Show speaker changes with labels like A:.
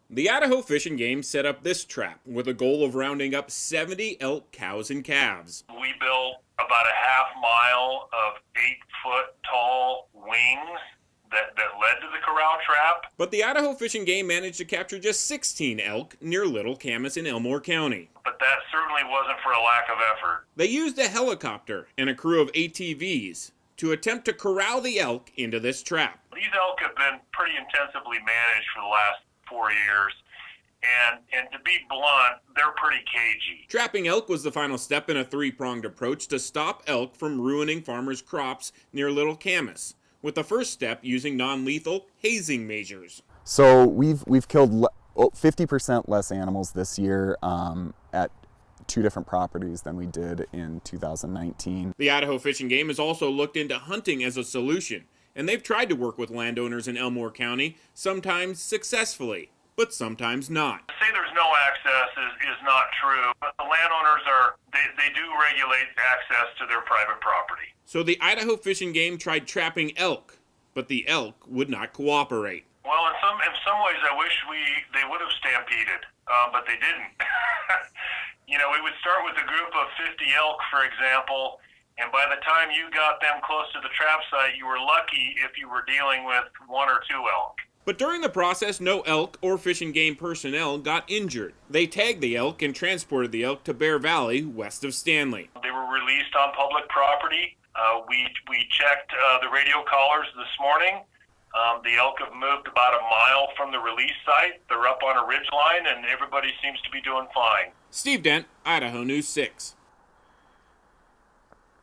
A: The Idaho Fish and Game set up this trap with a goal of rounding up 70 elk cows and calves.
B: We built about a half mile of 8-foot tall wings that led to the corral trap.
A: But the Idaho Fish and Game managed to capture just 16 elk near Little Camas in Elmore County.
B: But that certainly wasn't for a lack of effort.
A: They used a helicopter and a crew of ATVs to attempt to corral the elk into this trap.
B: These elk have been pretty intensively managed for the last 4 years. And to be blunt, they're pretty cagey.
A: Trapping elk was the final step in a three-pronged approach to stop elk from ruining farmers' crops near Little Camas, with the first step using non-lethal hazing measures.
C: So we've killed 50% less animals this year at 2 different properties than we did in 2019.
A: The Idaho Fish and Game has also looked into hunting as a solution, and they've tried to work with landowners in Elmore County, sometimes successfully, but sometimes not.
B: To say there's no access is not true, but the landowners they do regulate access to their private property.
A: So the Idaho Fish and Game tried trapping elk, but the elk would not cooperate.
B: Well, in some ways, I wish they would have stampeded, but they didn't. We would start with a group of 50 elk, for example, and by the time you got them close to the trap site, you were lucky if you were dealing with 1 or 2 elk.
A: But during the process, no elk or Fish and Game personnel got injured. They tagged the elk and transported the elk to Bear Valley, west of Stanley.
B: They were released on public property. We checked the radio collars this morning. The elk have moved about a mile from the release site. They're up on a ridge line, and everybody seems to be doing fine.
A: Steve Dent, Idaho News 6.